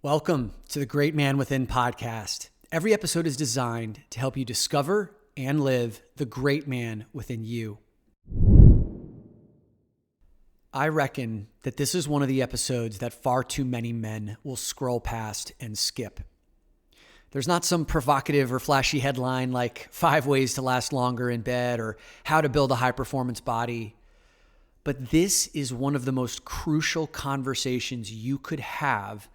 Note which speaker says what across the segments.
Speaker 1: Welcome to the Great Man Within podcast. Every episode is designed to help you discover and live the great man within you. I reckon that this is one of the episodes that far too many men will scroll past and skip. There's not some provocative or flashy headline like 5 ways to last longer in bed or how to build a high-performance body. But this is one of the most crucial conversations you could have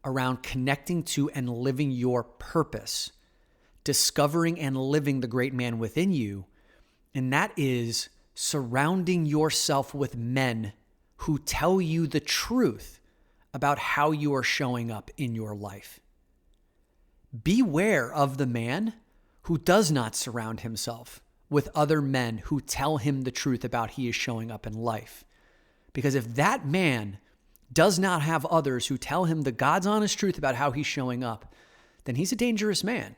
Speaker 1: around connecting to and living your purpose, discovering and living the great man within you, and that is surrounding yourself with men who tell you the truth about how you are showing up in your life. Beware of the man who does not surround himself with other men who tell him the truth about he is showing up in life. Because if that man does not have others who tell him the God's honest truth about how he's showing up, then he's a dangerous man.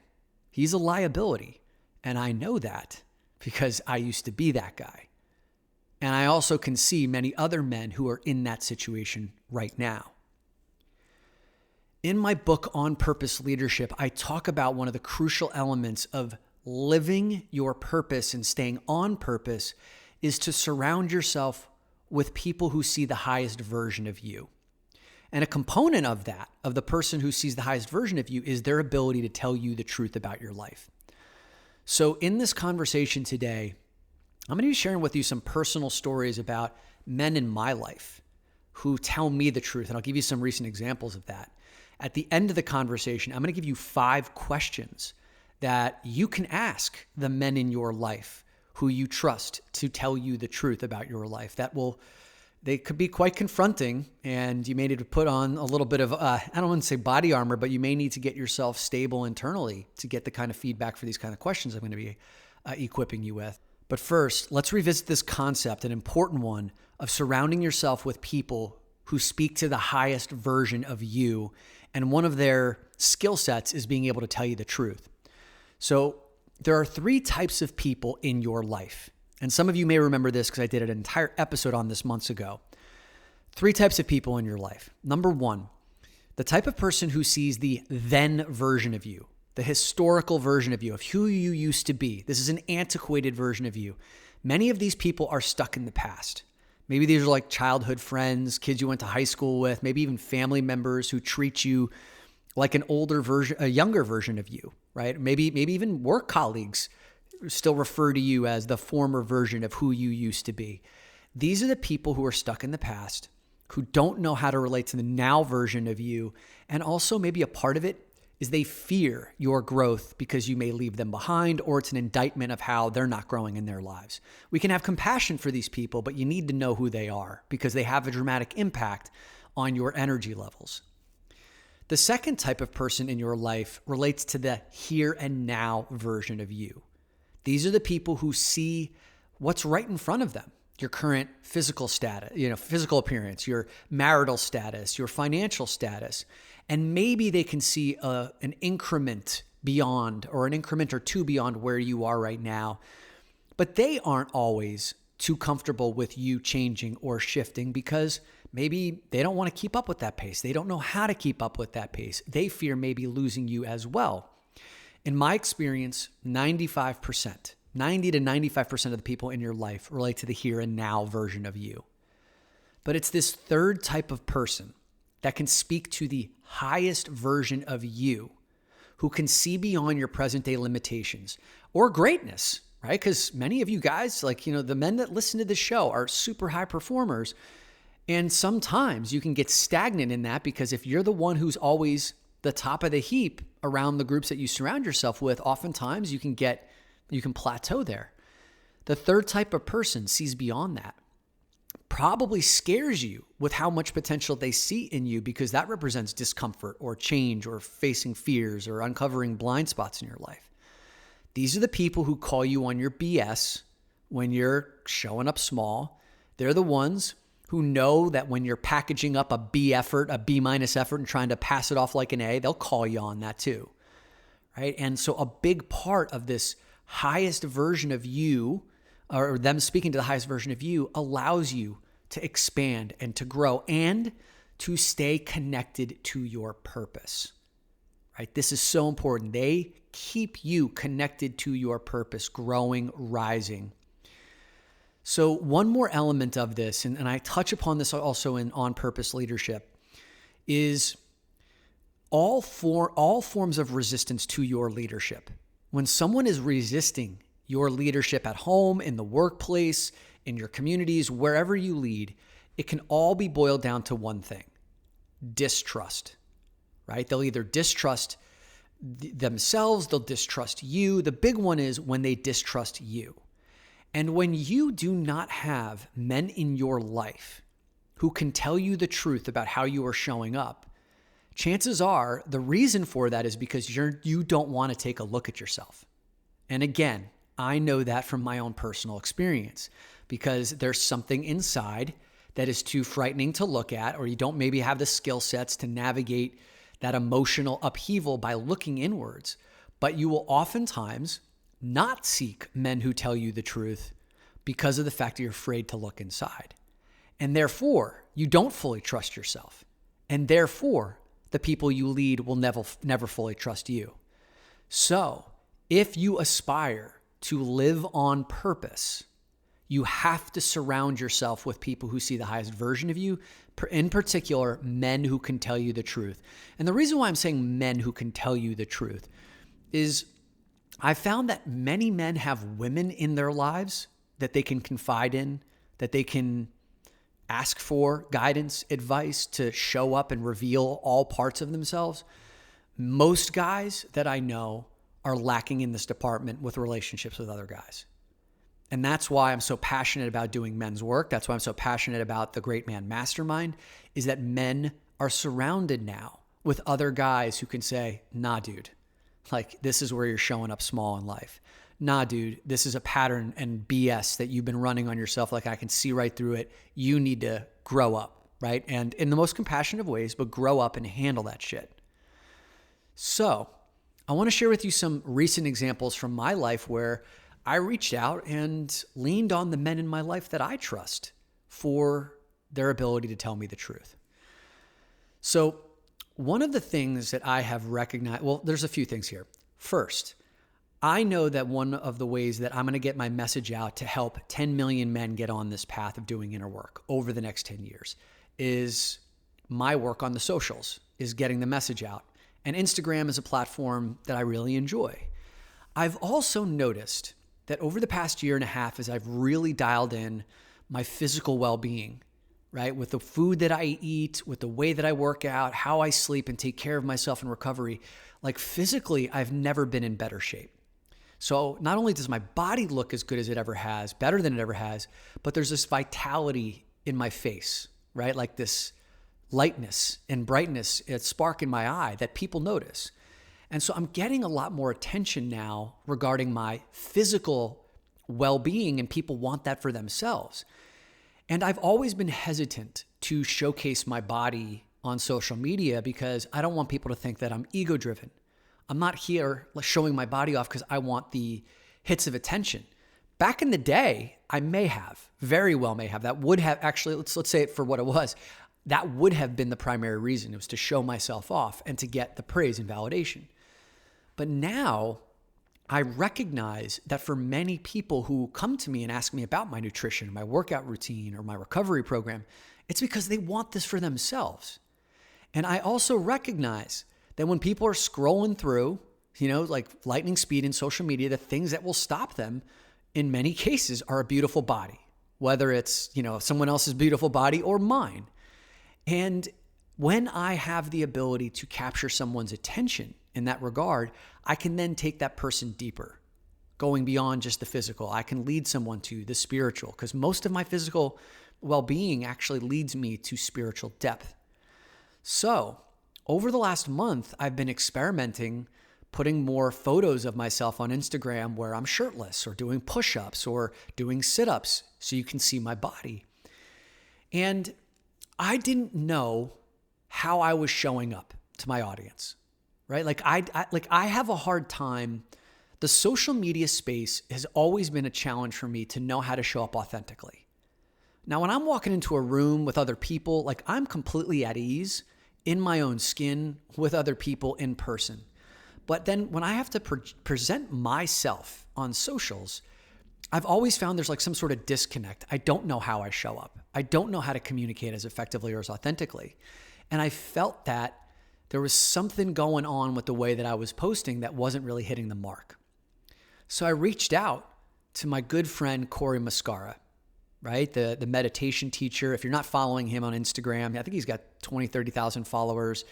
Speaker 1: He's a liability. And I know that because I used to be that guy. And I also can see many other men who are in that situation right now. In my book On Purpose Leadership, I talk about one of the crucial elements of living your purpose and staying on purpose is to surround yourself with people who see the highest version of you. And a component of that, of the person who sees the highest version of you, is their ability to tell you the truth about your life. So in this conversation today, I'm going to be sharing with you some personal stories about men in my life who tell me the truth. And I'll give you some recent examples of that. At the end of the conversation, I'm going to give you 5 questions that you can ask the men in your life who you trust to tell you the truth about your life. They could be quite confronting, and you may need to put on a little bit of, I don't want to say body armor, but you may need to get yourself stable internally to get the kind of feedback for these kind of questions I'm going to be equipping you with. But first, let's revisit this concept, an important one, of surrounding yourself with people who speak to the highest version of you. And one of their skill sets is being able to tell you the truth. So there are 3 types of people in your life. And some of you may remember this because I did an entire episode on this months ago. 3 types of people in your life. Number 1, the type of person who sees the then version of you, the historical version of you, of who you used to be. This is an antiquated version of you. Many of these people are stuck in the past. Maybe these are like childhood friends, kids you went to high school with, maybe even family members who treat you like an older version, a younger version of you, right? Maybe even work colleagues still refer to you as the former version of who you used to be. These are the people who are stuck in the past, who don't know how to relate to the now version of you. And also maybe a part of it is they fear your growth because you may leave them behind, or it's an indictment of how they're not growing in their lives. We can have compassion for these people, but you need to know who they are because they have a dramatic impact on your energy levels. The second type of person in your life relates to the here and now version of you. These are the people who see what's right in front of them. Your current physical status, physical appearance, your marital status, your financial status. And maybe they can see an increment beyond, or an increment or 2 beyond where you are right now. But they aren't always too comfortable with you changing or shifting because maybe they don't want to keep up with that pace. They don't know how to keep up with that pace. They fear maybe losing you as well. In my experience, 90 to 95% of the people in your life relate to the here and now version of you. But it's this third type of person that can speak to the highest version of you, who can see beyond your present day limitations or greatness, right? Because many of you guys, the men that listen to this show are super high performers. And sometimes you can get stagnant in that because if you're the one who's always the top of the heap around the groups that you surround yourself with, oftentimes you can plateau there. The third type of person sees beyond that, probably scares you with how much potential they see in you because that represents discomfort or change or facing fears or uncovering blind spots in your life. These are the people who call you on your BS when you're showing up small. They're the ones who know that when you're packaging up a B effort, a B- effort, and trying to pass it off like an A, they'll call you on that too, right? And so a big part of this highest version of you, or them speaking to the highest version of you, allows you to expand and to grow and to stay connected to your purpose, right? This is so important. They keep you connected to your purpose, growing, rising. So one more element of this, and I touch upon this also in on-purpose leadership, is all forms of resistance to your leadership. When someone is resisting your leadership at home, in the workplace, in your communities, wherever you lead, it can all be boiled down to one thing: distrust, right? They'll either distrust themselves, they'll distrust you. The big one is when they distrust you. And when you do not have men in your life who can tell you the truth about how you are showing up, chances are the reason for that is because you don't want to take a look at yourself. And again, I know that from my own personal experience, because there's something inside that is too frightening to look at, or you don't maybe have the skill sets to navigate that emotional upheaval by looking inwards. But you will oftentimes not seek men who tell you the truth because of the fact that you're afraid to look inside. And therefore, you don't fully trust yourself. And therefore, the people you lead will never fully trust you. So, if you aspire to live on purpose, you have to surround yourself with people who see the highest version of you, in particular, men who can tell you the truth. And the reason why I'm saying men who can tell you the truth is I found that many men have women in their lives that they can confide in, that they can ask for guidance, advice, to show up and reveal all parts of themselves. Most guys that I know are lacking in this department with relationships with other guys. And that's why I'm so passionate about doing men's work. That's why I'm so passionate about the Great Man Mastermind, is that men are surrounded now with other guys who can say, nah, dude, like this is where you're showing up small in life. Nah, dude, this is a pattern and BS that you've been running on yourself. Like I can see right through it. You need to grow up, right? And in the most compassionate of ways, but grow up and handle that shit. So I want to share with you some recent examples from my life where I reached out and leaned on the men in my life that I trust for their ability to tell me the truth. So one of the things that I have recognized, well, there's a few things here. First, I know that one of the ways that I'm going to get my message out to help 10 million men get on this path of doing inner work over the next 10 years is my work on the socials, is getting the message out. And Instagram is a platform that I really enjoy. I've also noticed that over the past year and a half, as I've really dialed in my physical well-being, right? With the food that I eat, with the way that I work out, how I sleep and take care of myself in recovery, like physically, I've never been in better shape. So not only does my body look as good as it ever has, better than it ever has, but there's this vitality in my face, right? Like this lightness and brightness, a spark in my eye that people notice. And so I'm getting a lot more attention now regarding my physical well-being, and people want that for themselves. And I've always been hesitant to showcase my body on social media because I don't want people to think that I'm ego-driven. I'm not here showing my body off because I want the hits of attention. Back in the day, I may have, very well may have. That would have actually, let's say it for what it was. That would have been the primary reason. It was to show myself off and to get the praise and validation. But now I recognize that for many people who come to me and ask me about my nutrition, my workout routine, or my recovery program, it's because they want this for themselves. And I also recognize that when people are scrolling through, like lightning speed in social media, the things that will stop them in many cases are a beautiful body, whether it's, someone else's beautiful body or mine. And when I have the ability to capture someone's attention in that regard, I can then take that person deeper, going beyond just the physical. I can lead someone to the spiritual, because most of my physical well-being actually leads me to spiritual depth. So over the last month, I've been experimenting putting more photos of myself on Instagram where I'm shirtless or doing push-ups or doing sit-ups so you can see my body. And I didn't know how I was showing up to my audience, right? I have a hard time. The social media space has always been a challenge for me to know how to show up authentically. Now, when I'm walking into a room with other people, like I'm completely at ease in my own skin with other people in person. But then when I have to present myself on socials, I've always found there's like some sort of disconnect. I don't know how I show up. I don't know how to communicate as effectively or as authentically. And I felt that there was something going on with the way that I was posting that wasn't really hitting the mark. So I reached out to my good friend, Cory Muscara, right? The meditation teacher. If you're not following him on Instagram, I think he's got 20, 30,000 followers.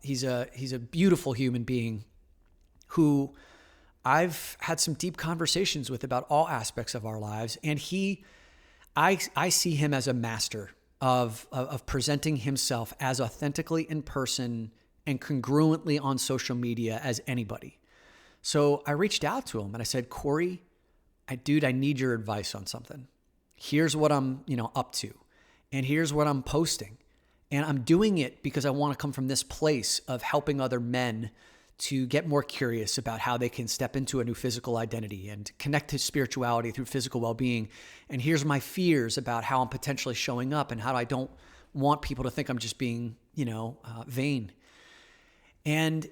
Speaker 1: He's a beautiful human being who I've had some deep conversations with about all aspects of our lives. And I see him as a master of presenting himself as authentically in person and congruently on social media as anybody. So I reached out to him and I said, Cory, dude, I need your advice on something. Here's what I'm, up to, and here's what I'm posting. And I'm doing it because I want to come from this place of helping other men to get more curious about how they can step into a new physical identity and connect to spirituality through physical well-being. And here's my fears about how I'm potentially showing up and how I don't want people to think I'm just being, vain. And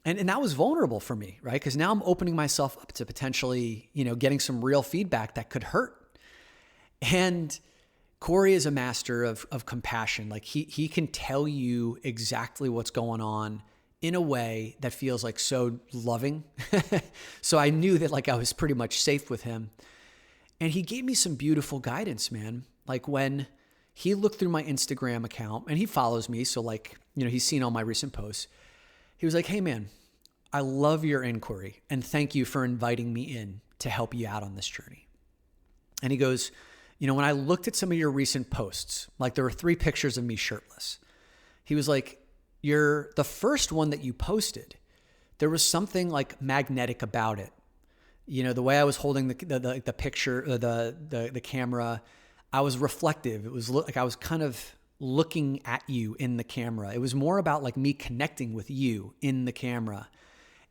Speaker 1: and that was vulnerable for me, right? Because now I'm opening myself up to potentially, getting some real feedback that could hurt. And Cory is a master of compassion. Like he can tell you exactly what's going on in a way that feels like so loving. So I knew that like I was pretty much safe with him. And he gave me some beautiful guidance, man. Like when he looked through my Instagram account, and he follows me, so like, he's seen all my recent posts. He was like, hey man, I love your inquiry and thank you for inviting me in to help you out on this journey. And he goes, when I looked at some of your recent posts, like there were 3 pictures of me shirtless. He was like, the first one that you posted, there was something like magnetic about it. The way I was holding the picture, the camera, I was reflective. It was like I was kind of looking at you in the camera. It was more about like me connecting with you in the camera.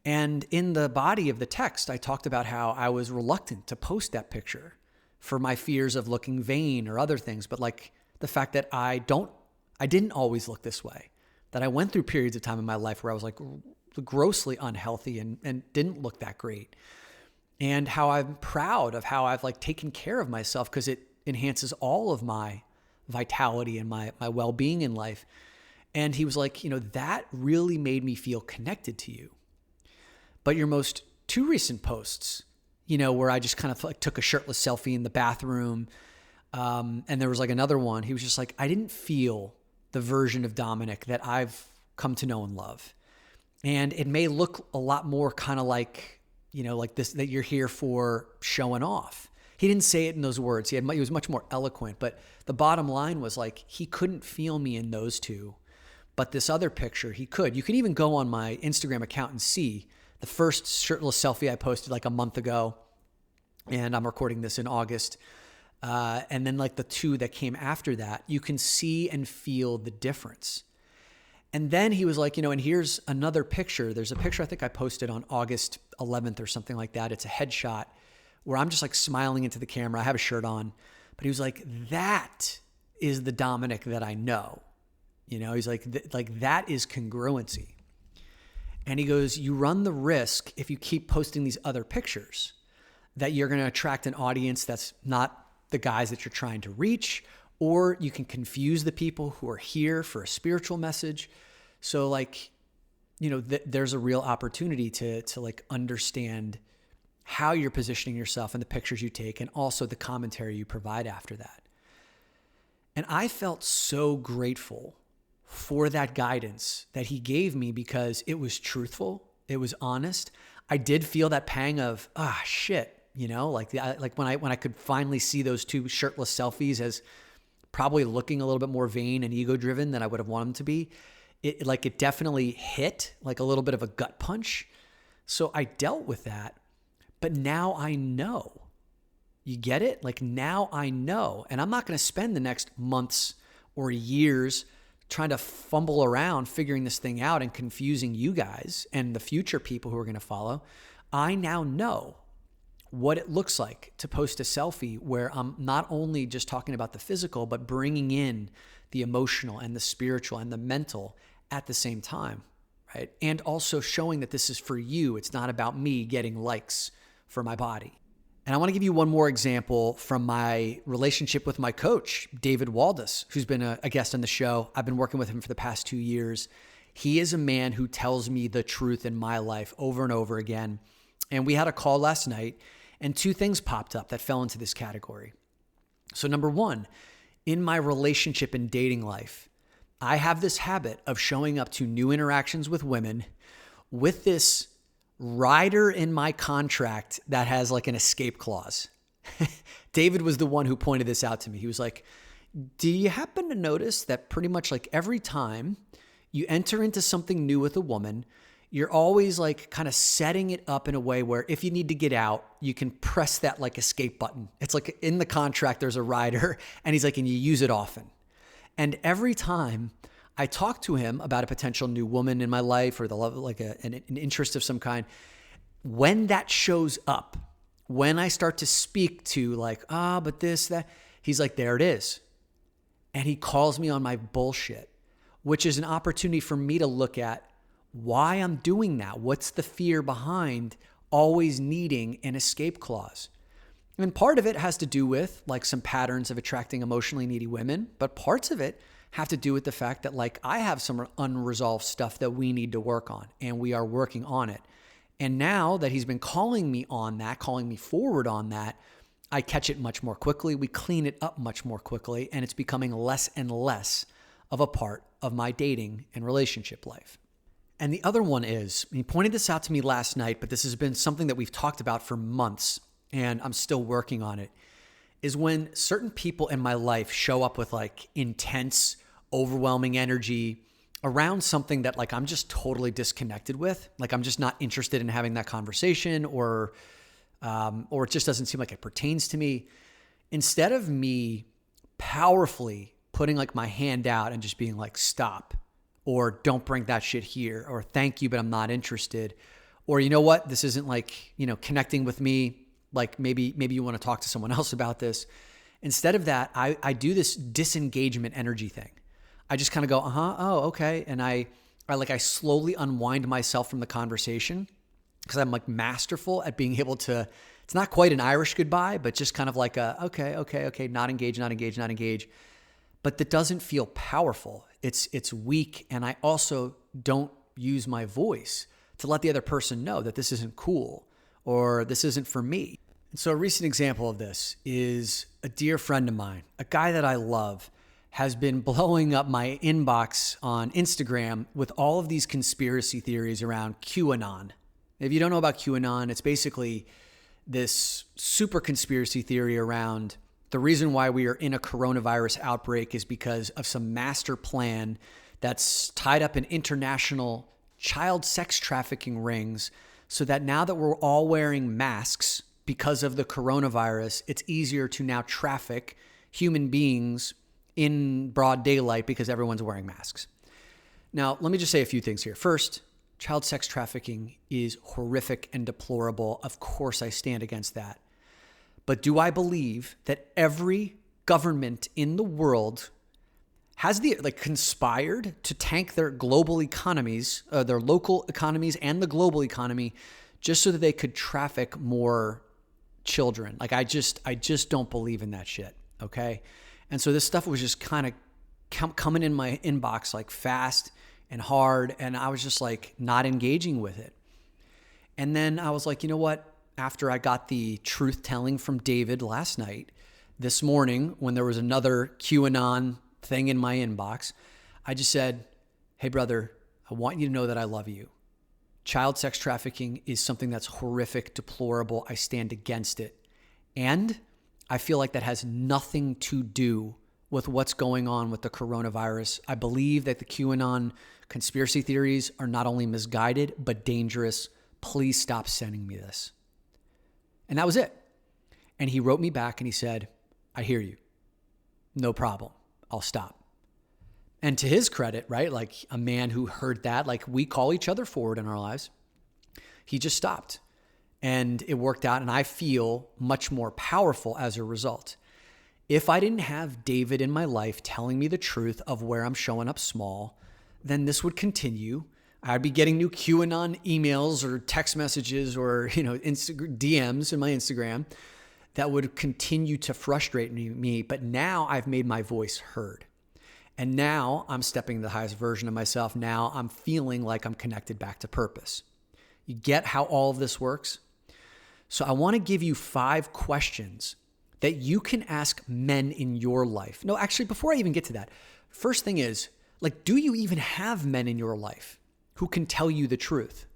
Speaker 1: And in the body of the text, I talked about how I was reluctant to post that picture for my fears of looking vain or other things. But like the fact that I didn't always look this way, that I went through periods of time in my life where I was like grossly unhealthy and didn't look that great. And how I'm proud of how I've like taken care of myself because it enhances all of my vitality and my well-being in life. And he was like, that really made me feel connected to you. But your most 2 recent posts, where I just kind of like took a shirtless selfie in the bathroom. And there was like another one. He was just like, I didn't feel the version of Dominic that I've come to know and love. And it may look a lot more kind of like, like this, that you're here for showing off. He didn't say it in those words. He was much more eloquent, but the bottom line was like, he couldn't feel me in those 2, but this other picture he could. You can even go on my Instagram account and see the first shirtless selfie I posted like a month ago, and I'm recording this in August. And then like the 2 that came after that, you can see and feel the difference. And then he was like, and here's another picture. There's a picture I think I posted on August 11th or something like that. It's a headshot where I'm just like smiling into the camera. I have a shirt on, but he was like, that is the Dominic that I know. He's like, that is congruency. And he goes, you run the risk if you keep posting these other pictures that you're going to attract an audience that's not the guys that you're trying to reach, or you can confuse the people who are here for a spiritual message. So like, there's a real opportunity to like understand how you're positioning yourself in the pictures you take and also the commentary you provide after that. And I felt so grateful for that guidance that he gave me because it was truthful. It was honest. I did feel that pang of, shit, like when I could finally see those 2 shirtless selfies as probably looking a little bit more vain and ego driven than I would have wanted them to be. It definitely hit like a little bit of a gut punch. So I dealt with that, but now I know. You get it? Like now I know, and I'm not going to spend the next months or years trying to fumble around figuring this thing out and confusing you guys and the future people who are going to follow. I now know what it looks like to post a selfie where I'm not only just talking about the physical, but bringing in the emotional and the spiritual and the mental at the same time, right? And also showing that this is for you. It's not about me getting likes for my body. And I want to give you one more example from my relationship with my coach, David Waldas, who's been a guest on the show. I've been working with him for the past 2 years. He is a man who tells me the truth in my life over and over again. And we had a call last night, and 2 things popped up that fell into this category. So number 1, in my relationship and dating life, I have this habit of showing up to new interactions with women with this rider in my contract that has like an escape clause. David was the one who pointed this out to me. He was like, do you happen to notice that pretty much like every time you enter into something new with a woman, you're always like kind of setting it up in a way where if you need to get out, you can press that like escape button. It's like in the contract, there's a rider, and he's like, and you use it often. And every time I talk to him about a potential new woman in my life or the love, like an interest of some kind, when that shows up, when I start to speak to like, but this, that, he's like, there it is. And he calls me on my bullshit, which is an opportunity for me to look at why I'm doing that. What's the fear behind always needing an escape clause? And part of it has to do with like some patterns of attracting emotionally needy women, but parts of it have to do with the fact that like I have some unresolved stuff that we need to work on, and we are working on it. And now that he's been calling me on that, calling me forward on that, I catch it much more quickly. We clean it up much more quickly, and it's becoming less and less of a part of my dating and relationship life. And the other one is, he pointed this out to me last night, but this has been something that we've talked about for months, and I'm still working on it, is when certain people in my life show up with like intense, overwhelming energy around something that like I'm just totally disconnected with. Like I'm just not interested in having that conversation, or it just doesn't seem like it pertains to me. Instead of me powerfully putting like my hand out and just being like, stop, or don't bring that shit here, or thank you, but I'm not interested, or you know what, this isn't like, connecting with me. Like maybe you want to talk to someone else about this. Instead of that, I do this disengagement energy thing. I just kind of go, oh, okay. And I slowly unwind myself from the conversation, because I'm like masterful at being able to, it's not quite an Irish goodbye, but just kind of like okay, not engage. But that doesn't feel powerful. It's weak. And I also don't use my voice to let the other person know that this isn't cool or this isn't for me. And so a recent example of this is a dear friend of mine, a guy that I love, has been blowing up my inbox on Instagram with all of these conspiracy theories around QAnon. If you don't know about QAnon, it's basically this super conspiracy theory around the reason why we are in a coronavirus outbreak is because of some master plan that's tied up in international child sex trafficking rings, so that now that we're all wearing masks because of the coronavirus, it's easier to now traffic human beings in broad daylight because everyone's wearing masks. Now, let me just say a few things here. First, child sex trafficking is horrific and deplorable. Of course, I stand against that. But do I believe that every government in the world has conspired to tank their global economies, their local economies and the global economy, just so that they could traffic more children? Like I just don't believe in that shit. Okay. And so this stuff was just kind of coming in my inbox like fast and hard. And I was just like not engaging with it. And then I was like, you know what? After I got the truth telling from David last night, this morning, when there was another QAnon thing in my inbox, I just said, hey, brother, I want you to know that I love you. Child sex trafficking is something that's horrific, deplorable. I stand against it. And I feel like that has nothing to do with what's going on with the coronavirus. I believe that the QAnon conspiracy theories are not only misguided, but dangerous. Please stop sending me this. And that was it. And he wrote me back and he said, I hear you. No problem. I'll stop. And to his credit, right? Like a man who heard that, like we call each other forward in our lives. He just stopped. and it worked out, and I feel much more powerful as a result. If I didn't have David in my life telling me the truth of where I'm showing up small, then this would continue. I'd be getting new QAnon emails or text messages or, DMs in my Instagram that would continue to frustrate me. But now I've made my voice heard. And now I'm stepping the highest version of myself. Now I'm feeling like I'm connected back to purpose. You get how all of this works? So I want to give you 5 questions that you can ask men in your life. No, actually, before I even get to that, first thing is, do you even have men in your life who can tell you the truth?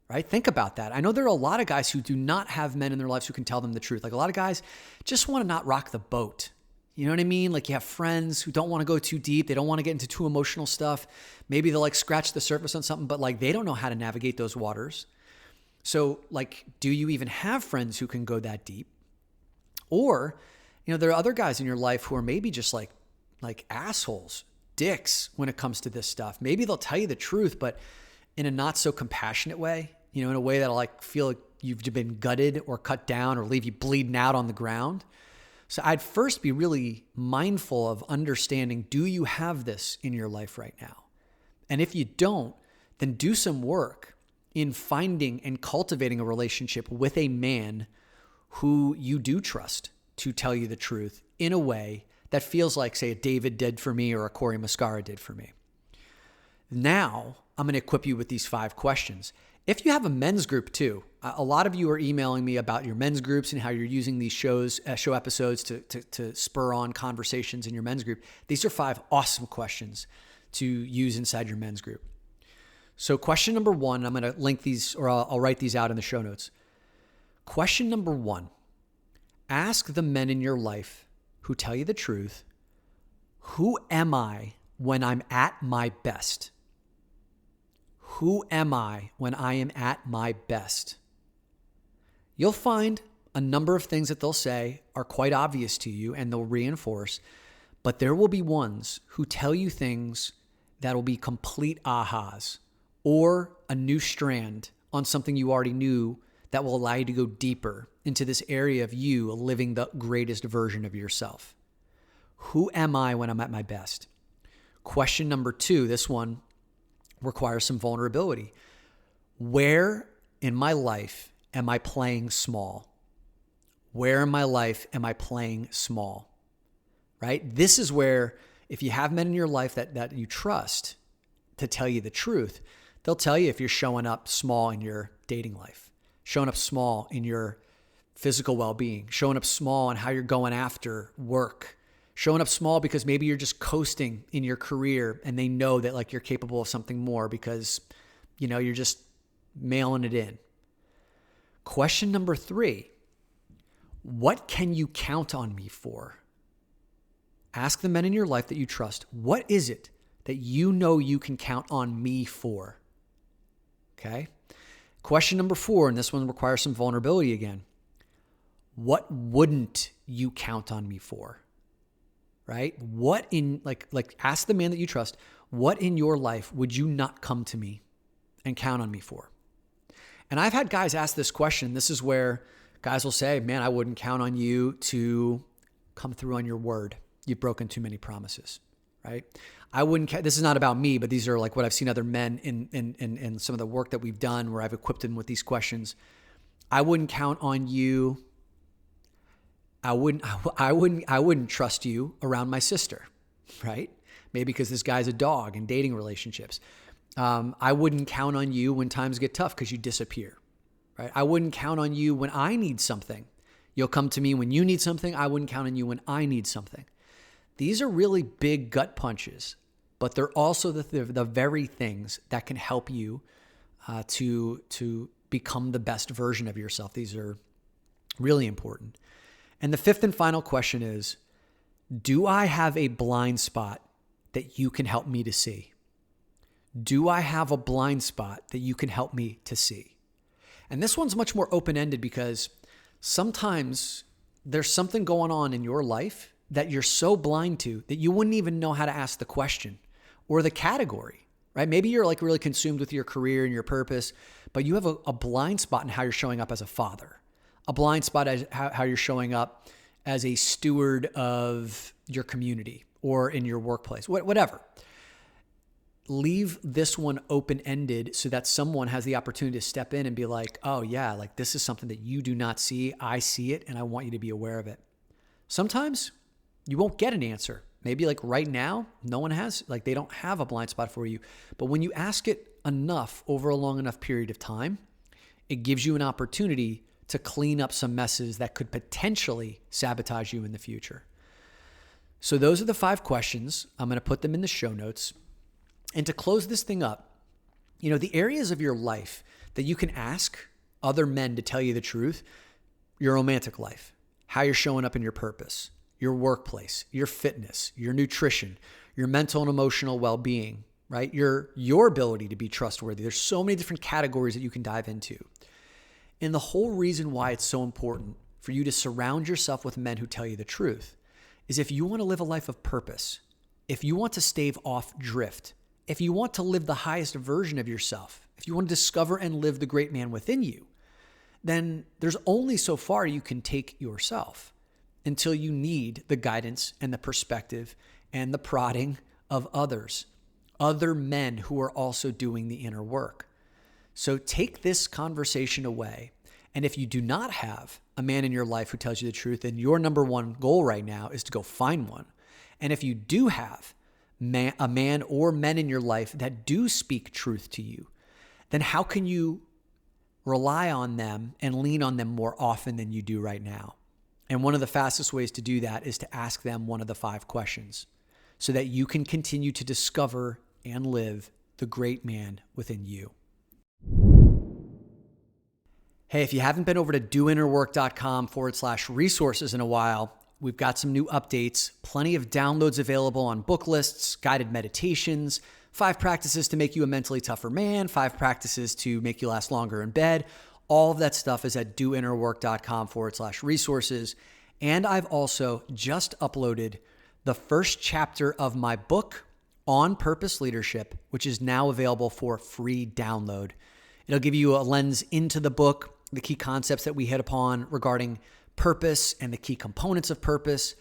Speaker 1: Right? Think about that. I know there are a lot of guys who do not have men in their lives who can tell them the truth. A lot of guys just want to not rock the boat. You know what I mean? You have friends who don't want to go too deep. They don't want to get into too emotional stuff. Maybe they'll scratch the surface on something, but they don't know how to navigate those waters. So do you even have friends who can go that deep? Or, there are other guys in your life who are maybe just like assholes, dicks when it comes to this stuff. Maybe they'll tell you the truth, but in a not so compassionate way, in a way that'll feel like you've been gutted or cut down or leave you bleeding out on the ground. So I'd first be really mindful of understanding, do you have this in your life right now? And if you don't, then do some work in finding and cultivating a relationship with a man who you do trust to tell you the truth in a way that feels like, say, a David did for me or a Cory Muscara did for me. Now, I'm going to equip you with these 5 questions. If you have a men's group too, a lot of you are emailing me about your men's groups and how you're using these show episodes to spur on conversations in your men's group. These are 5 awesome questions to use inside your men's group. So question number 1, I'm going to link these, or I'll write these out in the show notes. Question number 1, ask the men in your life who tell you the truth, who am I when I'm at my best? Who am I when I am at my best? You'll find a number of things that they'll say are quite obvious to you and they'll reinforce, but there will be ones who tell you things that will be complete ahas or a new strand on something you already knew that will allow you to go deeper into this area of you living the greatest version of yourself. Who am I when I'm at my best? Question number 2, this one requires some vulnerability. Where in my life am I playing small? Where in my life am I playing small? Right? This is where, if you have men in your life that you trust to tell you the truth, they'll tell you if you're showing up small in your dating life, showing up small in your physical well-being, showing up small in how you're going after work, showing up small because maybe you're just coasting in your career and they know that you're capable of something more because, you're just mailing it in. Question number 3, what can you count on me for? Ask the men in your life that you trust, what is it that you can count on me for? Okay. Question number 4, and this one requires some vulnerability again. What wouldn't you count on me for? Right? What in, ask the man that you trust, what in your life would you not come to me and count on me for? And I've had guys ask this question. This is where guys will say, man, I wouldn't count on you to come through on your word. You've broken too many promises, right? I wouldn't, this is not about me, but these are what I've seen other men in some of the work that we've done where I've equipped them with these questions. I wouldn't count on you. I wouldn't trust you around my sister, right? Maybe because this guy's a dog in dating relationships. I wouldn't count on you when times get tough because you disappear, right? I wouldn't count on you when I need something. You'll come to me when you need something. I wouldn't count on you when I need something. These are really big gut punches, but they're also the very things that can help you to become the best version of yourself. These are really important. And the 5th and final question is, do I have a blind spot that you can help me to see? Do I have a blind spot that you can help me to see? And this one's much more open-ended because sometimes there's something going on in your life that you're so blind to that you wouldn't even know how to ask the question or the category. right? Maybe you're like really consumed with your career and your purpose, but you have a blind spot in how you're showing up as a father, a blind spot as how you're showing up as a steward of your community or in your workplace, whatever. Leave this one open-ended so that someone has the opportunity to step in and be like, oh yeah, like this is something that you do not see. I see it and I want you to be aware of it. Sometimes you won't get an answer. Maybe like right now, no one has, like they don't have a blind spot for you. But when you ask it enough over a long enough period of time, it gives you an opportunity to clean up some messes that could potentially sabotage you in the future. So those are the 5 questions. I'm going to put them in the show notes. And to close this thing up, the areas of your life that you can ask other men to tell you the truth, your romantic life, how you're showing up in your purpose, your workplace, your fitness, your nutrition, your mental and emotional well-being, right? Your ability to be trustworthy. There's so many different categories that you can dive into. And the whole reason why it's so important for you to surround yourself with men who tell you the truth is if you want to live a life of purpose, if you want to stave off drift, if you want to live the highest version of yourself, if you want to discover and live the great man within you, then there's only so far you can take yourself until you need the guidance and the perspective and the prodding of others, other men who are also doing the inner work. So take this conversation away. And if you do not have a man in your life who tells you the truth, then your number one goal right now is to go find one. And if you do have a man or men in your life that do speak truth to you, then how can you rely on them and lean on them more often than you do right now? And one of the fastest ways to do that is to ask them one of the 5 questions so that you can continue to discover and live the great man within you. Hey, if you haven't been over to doinnerwork.com/resources in a while, we've got some new updates, plenty of downloads available on book lists, guided meditations, 5 practices to make you a mentally tougher man, 5 practices to make you last longer in bed. All of that stuff is at doinnerwork.com/resources. And I've also just uploaded the first chapter of my book on purpose leadership, which is now available for free download. It'll give you a lens into the book, the key concepts that we hit upon regarding purpose and the key components of purpose,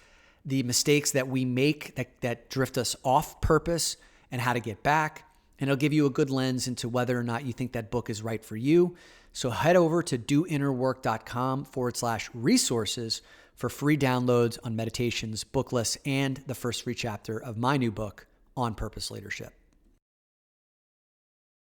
Speaker 1: the mistakes that we make that drift us off purpose and how to get back. And it'll give you a good lens into whether or not you think that book is right for you. So head over to doinnerwork.com/resources for free downloads on meditations, book lists, and the first free chapter of my new book on purpose leadership.